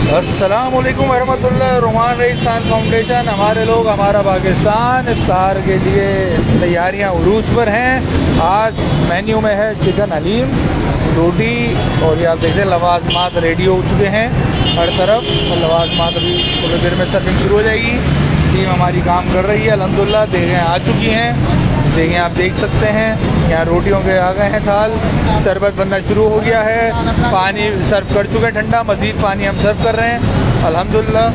अस्सलामुअलैकुम वरहमतुल्लाह। Roman rice Khan foundation, हमारे लोग हमारा पाकिस्तान, इफ्तार के लिए तैयारियां उरूज पर हैं। आज मेन्यू में है चिकन हलीम, रोटी और ये आप देखते हैं लवाजमात रेडी हो चुके हैं हर तरफ, और लवाजमात अभी थोड़ी देर में सर्विंग शुरू हो जाएगी। टीम हमारी काम कर रही है अल्हम्दुलिल्लाह। देखें आ चुकी हैं, देखें आप देख सकते हैं यहाँ रोटियों के आ गए हैं थाल, शरबत बनना शुरू हो गया है, पानी सर्व कर चुके हैं ठंडा, मज़ीद पानी हम सर्व कर रहे हैं अल्हम्दुलिल्लाह।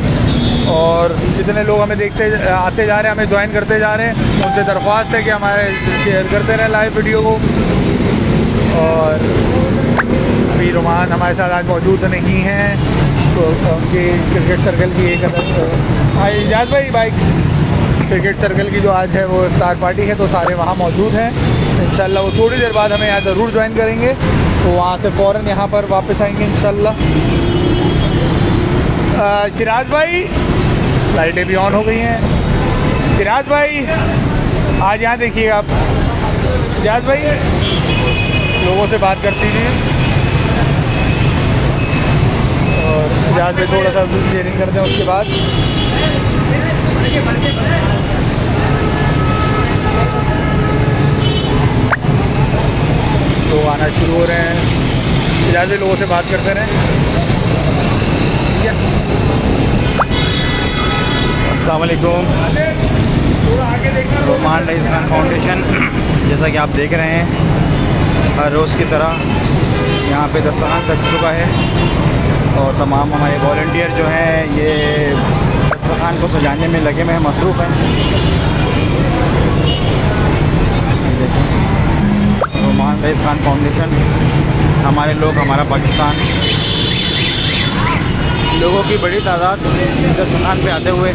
और जितने लोग हमें देखते आते जा रहे हैं, हमें ज्वाइन करते जा रहे हैं, उनसे दरख्वास्त है कि हमारे शेयर करते रहें लाइव वीडियो को। और अभी रोमान हमारे साथ आज मौजूद नहीं हैं, तो उनकी क्रिकेट सर्कल की एक इजाज़ भाई बाइक क्रिकेट सर्कल की जो आज है वो इफ्तार पार्टी है, तो सारे वहाँ मौजूद हैं। इंशाल्लाह वो थोड़ी देर बाद हमें यहाँ ज़रूर ज्वाइन करेंगे, तो वहाँ से फ़ौरन यहाँ पर वापस आएंगे इंशाल्लाह। सिराज भाई, लाइटें भी ऑन हो गई हैं। सिराज भाई आज यहाँ देखिए आप, सिराज भाई लोगों से बात करती थी और सिराज भाई थोड़ा सा शेयरिंग करते हैं, उसके बाद लोग आना शुरू हो रहे हैं। इजाज़े लोगों से बात करते रहें। अस्सलाम वालेकुम। रोमान रईस खान फाउंडेशन, जैसा कि आप देख रहे हैं हर रोज़ की तरह यहाँ पे दस्तरखान सज चुका है, और तमाम हमारे वॉलंटियर जो हैं ये दस्तरखान को सजाने में लगे में मसरूफ़ हैं। रोमान रईस खान फाउंडेशन, हमारे लोग हमारा पाकिस्तान, लोगों की बड़ी तादाद दस्तरखान पे आते हुए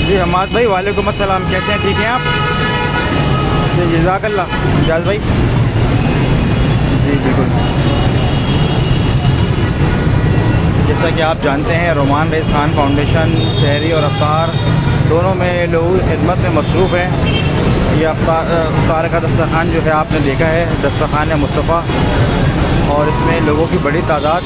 जी। हमाद भाई वालेकुम अस्सलाम, कैसे हैं? ठीक हैं आप जी? जज़ाकल्लाह जाज भाई जी, बिल्कुल। जैसा कि आप जानते हैं रोमान रईस खान फाउंडेशन शहरी और अफ्तार दोनों में लोग खिदमत में मसरूफ़ हैं। ये अफ्तार का दस्तरखान जो है आपने देखा है, दस्तरखान है मुस्तफ़ा, और इसमें लोगों की बड़ी तादाद।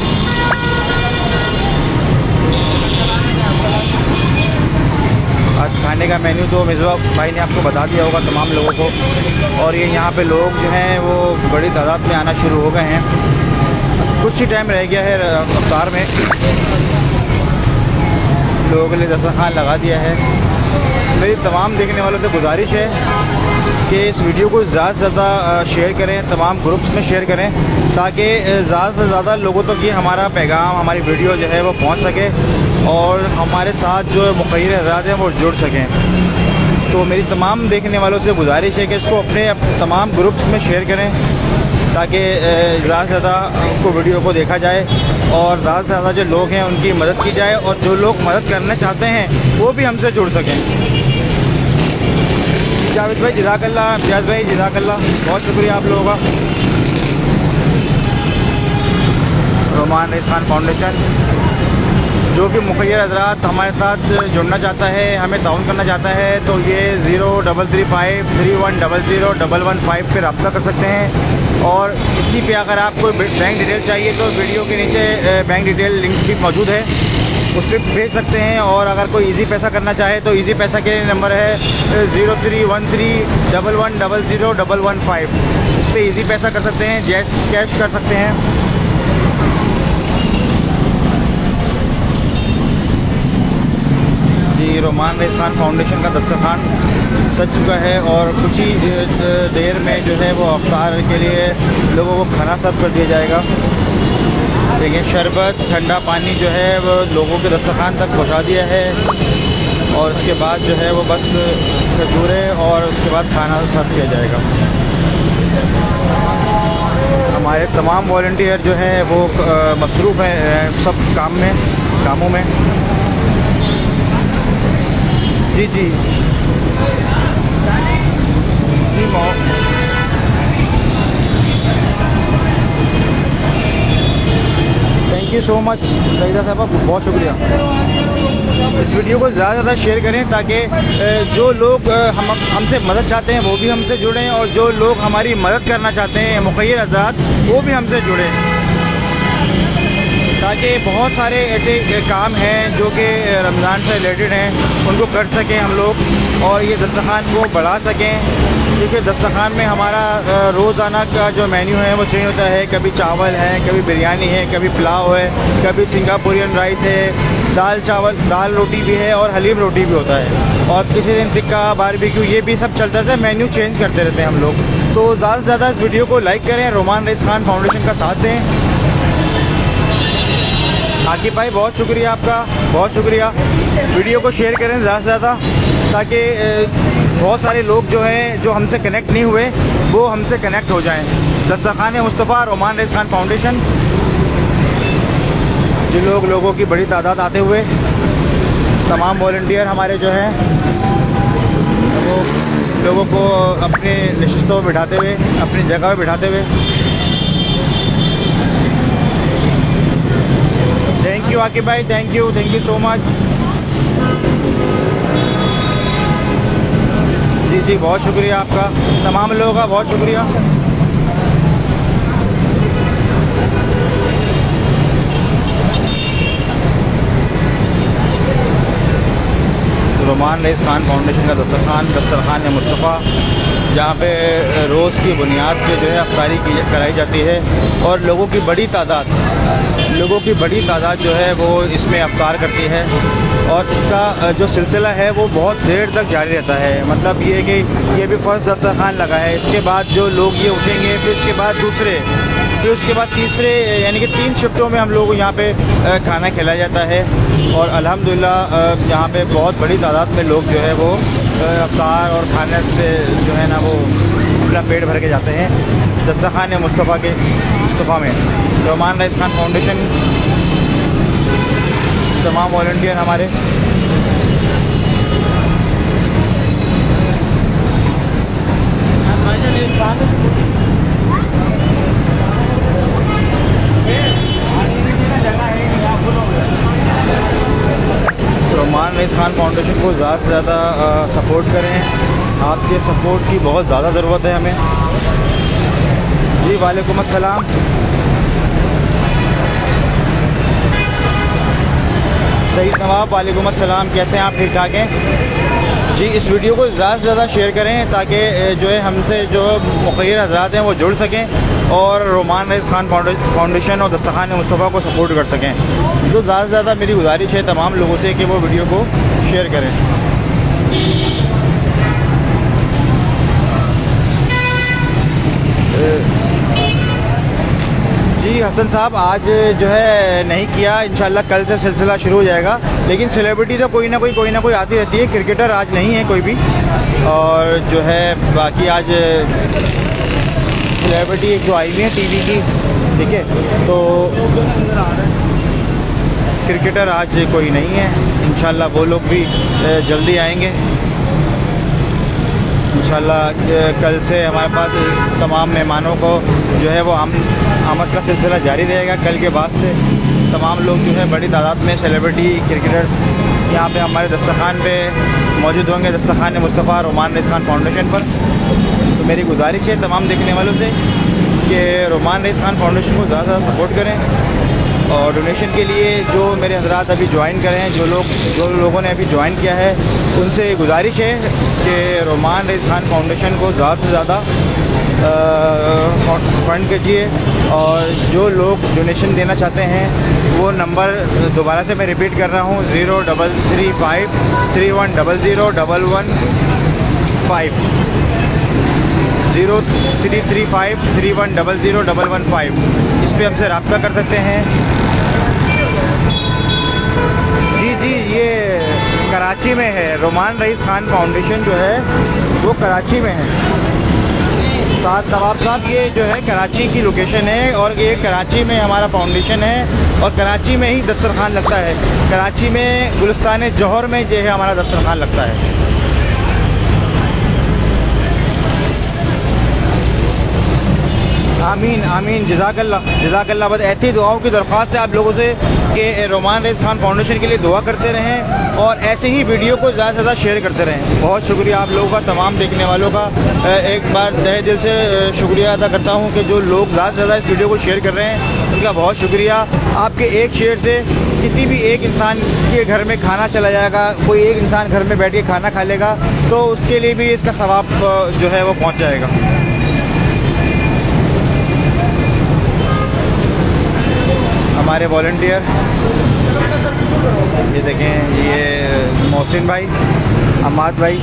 आज खाने का मेन्यू तो मिज़वा भाई ने आपको बता दिया होगा तमाम लोगों को, और ये यहाँ पे लोग जो हैं वो बड़ी तादाद में आना शुरू हो गए हैं। कुछ ही टाइम रह गया है अफ्तार में, लोगों के लिए दस्तरखान लगा दिया है। मेरी तमाम देखने वालों से गुजारिश है कि इस वीडियो को ज़्यादा से ज़्यादा शेयर करें, तमाम ग्रुप्स में शेयर करें, ताकि ज़्यादा से ज़्यादा लोगों तक ये हमारा पैगाम, हमारी वीडियो जो है वो पहुंच सके, और हमारे साथ जो मुक़र्रर हज़रात हैं वो जुड़ सकें। तो मेरी तमाम देखने वालों से गुजारिश है कि इसको अपने तमाम ग्रुप्स में शेयर करें, ताकि ज़्यादा से ज़्यादा उनको वीडियो को देखा जाए, और ज़्यादा से ज़्यादा जो लोग हैं उनकी मदद की जाए, और जो लोग मदद करना चाहते हैं वो भी हमसे जुड़ सकें। जावेद भाई जज़ाकल्लाह, इम्तियाज़ भाई जज़ाकल्लाह, बहुत शुक्रिया आप लोगों का। रोमान रईस खान फाउंडेशन, जो भी मुख़य्यर हज़रात हमारे साथ जुड़ना चाहता है, हमें ताउन करना चाहता है, तो ये 033531001115 पर रब्ता कर सकते हैं। और इसी पे अगर आपको बैंक डिटेल चाहिए तो वीडियो के नीचे बैंक डिटेल लिंक भी मौजूद है, उस पर भेज सकते हैं। और अगर कोई इजी पैसा करना चाहे तो इजी पैसा के नंबर है 031311001115, उस पर इजी पैसा कर सकते हैं, कैश कर सकते हैं। जी, रोमान रईस खान फाउंडेशन का दस्तरखान सज चुका है, और कुछ ही देर में जो है वो अफ्तार के लिए लोगों को खाना सर्व कर दिया जाएगा। देखिए शरबत, ठंडा पानी जो है वो लोगों के दस्तरखान तक पहुंचा दिया है, और उसके बाद जो है वो बस खजूरें, और उसके बाद खाना सर्व किया जाएगा। हमारे तमाम वॉलंटियर जो हैं वो मसरूफ़ हैं सब कामों में। जी जी जी, thank you so much Saeeda साहबा, बहुत शुक्रिया। इस वीडियो को ज़्यादा से ज़्यादा शेयर करें ताकि जो लोग हमसे मदद चाहते हैं वो भी हमसे जुड़ें, और जो लोग हमारी मदद करना चाहते हैं मुखय्यर हज़रात वो भी हमसे जुड़ें, ताकि बहुत सारे ऐसे काम हैं जो कि रमज़ान से रिलेटेड हैं उनको कर सकें हम लोग, और ये दस्तरखान को बढ़ा सकें। क्योंकि दस्तरखान में हमारा रोज़ाना का जो मेन्यू है वो चेंज होता है, कभी चावल है, कभी बिरयानी है, कभी पुलाव है, कभी सिंगापुरियन राइस है, दाल चावल दाल रोटी भी है और हलीम रोटी भी होता है, और किसी दिन टिक्का बारबेक्यू ये भी सब चलता रहता है। मेन्यू चेंज करते रहते हैं हम लोग। तो ज़्यादा से ज़्यादा इस वीडियो को लाइक करें, रोमान रईस खान फाउंडेशन का साथ दें। आकिब भाई बहुत शुक्रिया आपका, बहुत शुक्रिया। वीडियो को शेयर करें ज़्यादा से ज़्यादा, ताकि बहुत सारे लोग जो हैं जो हमसे कनेक्ट नहीं हुए वो हमसे कनेक्ट हो जाएं। दस्तरखान Mustafa Roman rice Khan foundation, जो लोगों की बड़ी तादाद आते हुए, तमाम वॉलंटियर हमारे जो हैं वो लोगों को अपने नशिस्तों में बिठाते हुए, अपनी जगह पर बिठाते हुए। थैंक यू आकिब भाई, थैंक यू सो मच। जी बहुत शुक्रिया आपका, तमाम लोगों का बहुत शुक्रिया। रोमान रईस खान फाउंडेशन का दस्तरखान मुस्तफ़ा, जहाँ पे रोज़ की बुनियाद पे जो है अफ्तारी कराई जाती है, और लोगों की बड़ी तादाद जो है वो इसमें अफ्तार करती है, और इसका जो सिलसिला है वो बहुत देर तक जारी रहता है। मतलब ये कि ये भी फर्स्ट दस्तरखान लगा है, इसके बाद जो लोग ये उठेंगे, फिर उसके बाद दूसरे, फिर उसके बाद तीसरे, यानी कि 3 शिफ्टों में हम लोग यहाँ पे खाना खिलाया जाता है, और अल्हम्दुलिल्लाह यहाँ पे बहुत बड़ी तादाद में लोग जो है वो अफ्तार और खाने से जो है ना वो अपना पेट भर के जाते हैं दस्तरखान मुस्तफ़ा में। रोमान रईस खान फाउंडेशन, तमाम वॉलंटियर हमारे, रोमान रईस खान फाउंडेशन को ज़्यादा से ज़्यादा सपोर्ट करें। आपके सपोर्ट की बहुत ज़्यादा ज़रूरत है हमें। जी वालेकुम अस्सलाम। सईद नवाब वालेकुम अस्सलाम, कैसे हैं आप? ठीक ठाक हैं जी। इस वीडियो को ज़्यादा से ज़्यादा शेयर करें ताकि जो है हमसे जो मुखय्यर हज़रात हैं वो जुड़ सकें और रोमान रईस खान फाउंडेशन और दस्तरखान मुस्तफ़ा को सपोर्ट कर सकें। तो ज़्यादा से ज़्यादा मेरी गुजारिश है तमाम लोगों से कि वो वीडियो को शेयर करें। जी हसन साहब, आज जो है नहीं किया, इंशाल्लाह कल से सिलसिला शुरू हो जाएगा। लेकिन सेलिब्रिटी तो कोई ना कोई आती रहती है। क्रिकेटर आज नहीं है कोई भी, और जो है बाकी आज सेलिब्रिटी एक जो आई हुई है टीवी की, ठीक है, तो क्रिकेटर आज कोई नहीं है। इंशाल्लाह वो लोग भी जल्दी आएंगे। इंशाल्लाह कल से हमारे पास तमाम मेहमानों को जो है वो आमद का सिलसिला जारी रहेगा। कल के बाद से तमाम लोग जो है बड़ी तादाद में सेलिब्रिटी क्रिकेटर्स यहाँ पे हमारे दस्तरखान पे मौजूद होंगे, दस्तरखान Mustafa Roman rice Khan foundation पर। तो मेरी गुजारिश है तमाम देखने वालों से कि रोमान रईस खान फाउंडेशन को ज़्यादा से ज़्यादा सपोर्ट करें, और डोनेशन के लिए जो मेरे हज़रात अभी ज्वाइन करें हैं, जो लोगों ने अभी ज्वाइन किया है, उनसे गुजारिश है कि रोमान रईस खान फाउंडेशन को ज़्यादा से ज़्यादा फंड कीजिए। और जो लोग डोनेशन देना चाहते हैं वो नंबर दोबारा से मैं रिपीट कर रहा हूँ, 0335 3100 115 0335 3100 115। इस पर हमसे रब्ता कर सकते हैं। जी ये कराची में है। रोमान रईस खान फाउंडेशन जो है वो कराची में है। साथ नवाब साहब, ये जो है कराची की लोकेशन है, और ये कराची में हमारा फाउंडेशन है, और कराची में ही दस्तरखान लगता है। कराची में गुलिस्तान जौहर में जो है हमारा दस्तरखान लगता है। आमीन आमीन, जज़ाकल्लाह। बस ऐसी दुआओं की दरख्वास्त है आप लोगों से कि रोमान रईस खान फाउंडेशन के लिए दुआ करते रहें और ऐसे ही वीडियो को ज़्यादा से ज़्यादा शेयर करते रहें। बहुत शुक्रिया आप लोगों का, तमाम देखने वालों का। एक बार तहे दिल से शुक्रिया अदा करता हूँ कि जो लोग ज़्यादा से ज़्यादा इस वीडियो को शेयर कर रहे हैं, उनका बहुत शुक्रिया। आपके एक शेयर से किसी भी एक इंसान के घर में खाना चला जाएगा, कोई एक इंसान घर में बैठ के खाना खा लेगा, तो उसके लिए भी इसका सवाब जो है वो पहुँच जाएगा। हमारे वॉलंटियर ये देखें, ये मोहसिन भाई, अमाद भाई,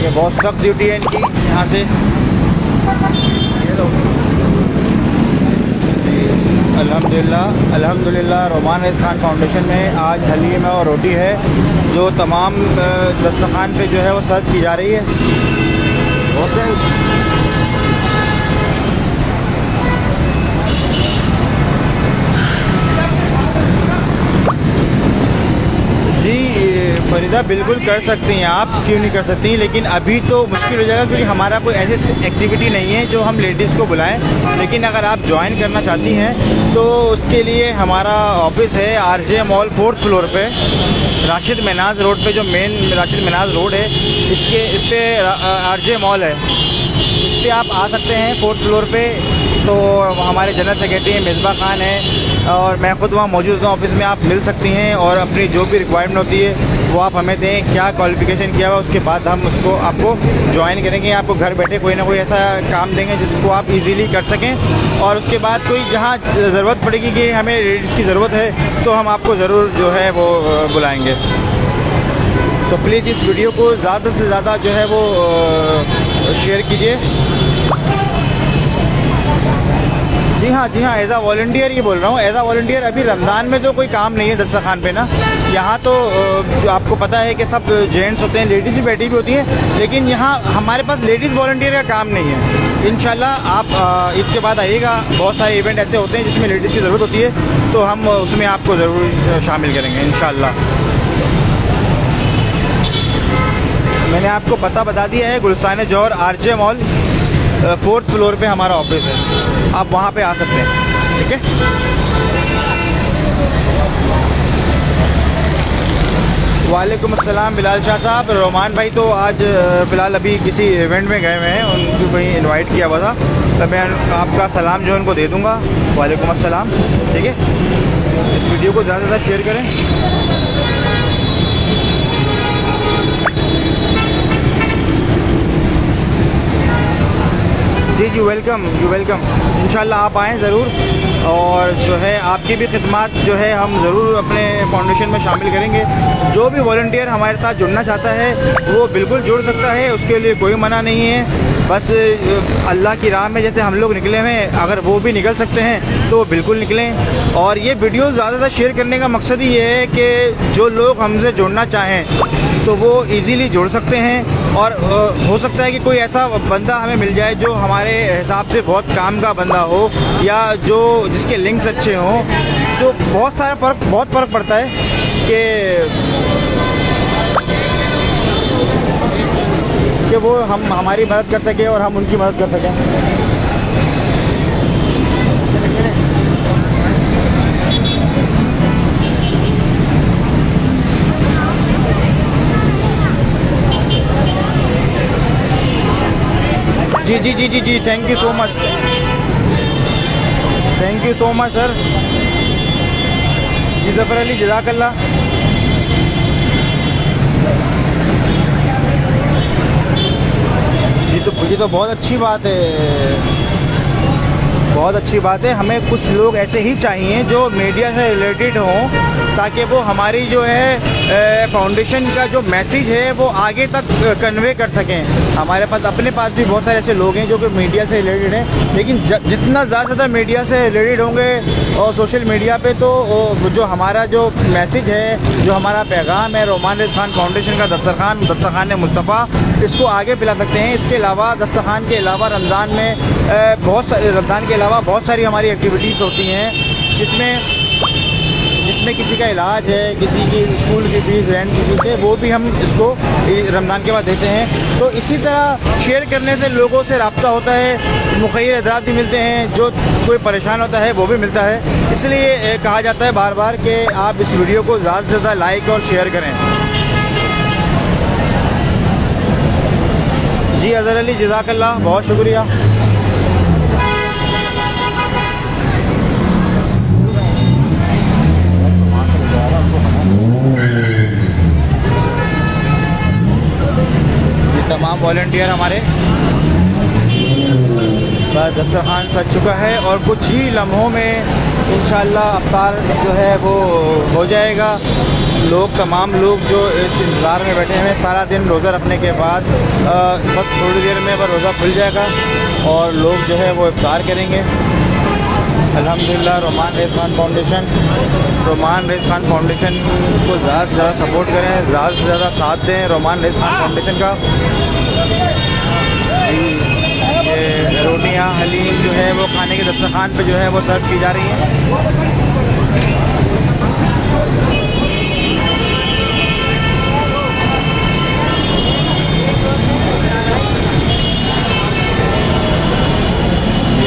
ये बहुत सख्त ड्यूटी है इनकी यहाँ से। अल्हम्दुलिल्लाह रोमान रईस खान फाउंडेशन में आज हलीम और रोटी है जो तमाम दस्तरखान पे जो है वो सर्व की जा रही है। जी फरीदा, बिल्कुल कर सकती हैं आप, क्यों नहीं कर सकती, लेकिन अभी तो मुश्किल हो जाएगा क्योंकि हमारा कोई ऐसी एक्टिविटी नहीं है जो हम लेडीज़ को बुलाएं। लेकिन अगर आप ज्वाइन करना चाहती हैं तो उसके लिए हमारा ऑफिस है आरजे मॉल 4th फ्लोर पे, राशिद मनाज रोड पे, जो मेन राशिद मनाज रोड है इस पे आरजे मॉल है, इस पर आप आ सकते हैं 4th फ्लोर पे। तो हमारे जनरल सेक्रेटरी हैं मिसबा खान है और मैं ख़ुद वहाँ मौजूद हूँ ऑफिस में। आप मिल सकती हैं और अपनी जो भी रिक्वायरमेंट होती है वो आप हमें दें, क्या क्वालिफ़िकेशन किया हुआ, उसके बाद हम उसको आपको ज्वाइन करेंगे। आपको घर बैठे कोई ना कोई ऐसा काम देंगे जिसको आप इजीली कर सकें, और उसके बाद कोई जहाँ ज़रूरत पड़ेगी कि हमें लेडीज़ की ज़रूरत है तो हम आपको ज़रूर जो है वो बुलाएँगे। तो प्लीज़ इस वीडियो को ज़्यादा से ज़्यादा जो है वो शेयर कीजिए। जी हाँ, एज आ वॉलंटियर ये बोल रहा हूँ, एज आ वॉलंटियर। अभी रमज़ान में तो कोई काम नहीं है दस्तरखान पे ना, यहाँ तो जो आपको पता है कि सब जेंट्स होते हैं, लेडीज़ भी बैठी भी होती हैं, लेकिन यहाँ हमारे पास लेडीज़ वॉलंटियर का काम नहीं है। इंशाल्लाह आप इसके बाद आइएगा, बहुत सारे इवेंट ऐसे होते हैं जिसमें लेडीज़ की ज़रूरत होती है, तो हम उसमें आपको ज़रूर शामिल करेंगे इंशाल्लाह। मैंने आपको पता बता दिया है, गुलशान जौहर आरजे मॉल 4th फ्लोर पे हमारा ऑफिस है, आप वहाँ पे आ सकते हैं, ठीक है। वालेकुम अस्सलाम बिलाल शाह साहब। रोमान भाई तो आज फ़िलहाल अभी किसी इवेंट में गए हुए हैं, उनको कहीं इनवाइट किया हुआ था, तो मैं आपका सलाम जो है उनको दे दूँगा। वालेकुम अस्सलाम, ठीक है। इस वीडियो को ज़्यादा से ज़्यादा शेयर करें। जी वेलकम, इंशाल्लाह आप आएँ ज़रूर, और जो है आपकी भी खिदमत जो है हम ज़रूर अपने फाउंडेशन में शामिल करेंगे। जो भी वॉलंटियर हमारे साथ जुड़ना चाहता है वो बिल्कुल जुड़ सकता है, उसके लिए कोई मना नहीं है। बस अल्लाह की राह में जैसे हम लोग निकले हुए हैं, अगर वो भी निकल सकते हैं तो बिल्कुल निकलें। और ये वीडियो ज़्यादा शेयर करने का मकसद ही ये है कि जो लोग हमसे जुड़ना चाहें तो वो इजीली जुड़ सकते हैं, और हो सकता है कि कोई ऐसा बंदा हमें मिल जाए जो हमारे हिसाब से बहुत काम का बंदा हो, या जो जिसके लिंक्स अच्छे हों। तो बहुत फ़र्क पड़ता है कि वो हमारी मदद कर सके और हम उनकी मदद कर सकें। जी, thank you so much sir. जी ज़फ़र अली, जज़ाकल्लाह। जी तो बहुत अच्छी बात है, हमें कुछ लोग ऐसे ही चाहिए जो मीडिया से रिलेटेड हों, ताकि वो हमारी जो है फाउंडेशन का जो मैसेज है वो आगे तक कन्वे कर सकें। हमारे पास अपने पास भी बहुत सारे ऐसे लोग हैं जो कि मीडिया से रिलेटेड हैं, लेकिन जितना ज़्यादा मीडिया से रिलेटेड होंगे और सोशल मीडिया पे, तो जो हमारा जो मैसेज है, जो हमारा पैगाम है रोमान रईस खान फाउंडेशन का दस्तरखान मुस्तफ़ा, इसको आगे फैला सकते हैं। इसके अलावा दस्तरखान के अलावा रमज़ान के अलावा बहुत सारी हमारी एक्टिविटीज़ होती हैं, जिसमें जिसमें किसी का इलाज है, किसी की स्कूल की फीस, रेंट की फीस है, वो भी हम इसको रमज़ान के बाद देते हैं। तो इसी तरह शेयर करने से लोगों से रब्ता होता है, मुखैर हज़रात भी मिलते हैं, जो कोई परेशान होता है वो भी मिलता है। इसलिए कहा जाता है बार बार कि आप इस वीडियो को ज़्यादा से ज़्यादा लाइक और शेयर करें। जी अज़हर अली, जज़ाकल्लाह, बहुत शुक्रिया। तमाम वॉलंटियर हमारे दस्तरखान सज चुका है और कुछ ही लम्हों में इंशाअल्लाह अफ्तार जो है वो हो जाएगा। तमाम लोग जो इस इंतज़ार में बैठे हैं, सारा दिन रोज़ा रखने के बाद बस थोड़ी देर में वह रोज़ा खुल जाएगा और लोग जो है वो इफ्तार करेंगे। अल्हम्दुलिल्लाह रोमान रईस खान फाउंडेशन को ज़्यादा से ज़्यादा सपोर्ट करें, ज़्यादा से ज़्यादा साथ दें रोमान रईस खान फाउंडेशन का। ये रोटियाँ हलीम जो है वो खाने के दस्तरखान पे जो है वो सर्व की जा रही हैं।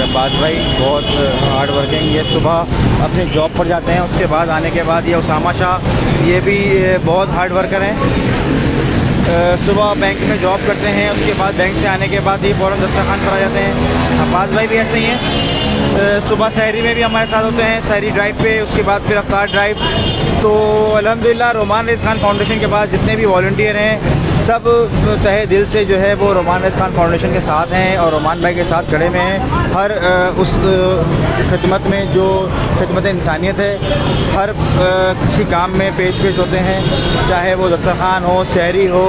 अब्बास भाई बहुत हार्ड वर्किंग, ये सुबह अपने जॉब पर जाते हैं, उसके बाद आने के बाद ये उसामा शाह, ये भी बहुत हार्ड वर्कर हैं। सुबह बैंक में जॉब करते हैं, उसके बाद बैंक से आने के बाद ये फ़ौरन दस्तरखान पर आ जाते हैं। अब्बास भाई भी ऐसे ही हैं, सुबह सहरी में भी हमारे साथ होते हैं, सहरी ड्राइव पे, उसके बाद फिर अफ्तार ड्राइव। तो अल्हम्दुलिल्लाह रोमान रईस खान फाउंडेशन के बाद जितने भी वॉलंटियर हैं सब तहे दिल से जो है वो रोमान रईस खान फाउंडेशन के साथ हैं और रोमान भाई के साथ खड़े में हैं। हर उस खिदमत में जो खिदमत इंसानियत है, हर किसी काम में पेश होते हैं, चाहे वो दस्तरखान हो, सहरी हो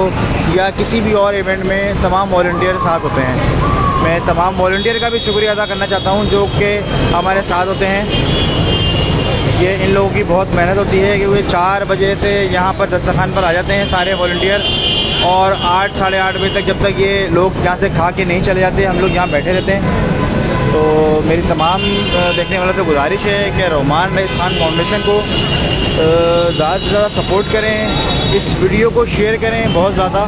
या किसी भी और इवेंट में तमाम वॉलंटियर साथ होते हैं। मैं तमाम वॉलंटियर का भी शुक्रिया अदा करना चाहता हूँ जो कि हमारे साथ होते हैं। ये इन लोगों की बहुत मेहनत होती है कि वे 4 बजे से यहाँ पर दस्तरखान पर आ जाते हैं सारे वॉलंटियर, और 8 साढ़े 8 बजे तक जब तक ये लोग यहाँ से खा के नहीं चले जाते, हम लोग यहाँ बैठे रहते हैं। तो मेरी तमाम देखने वालों से गुजारिश है कि रोमान रईस खान फाउंडेशन को ज़्यादा से ज़्यादा सपोर्ट करें, इस वीडियो को शेयर करें बहुत ज़्यादा।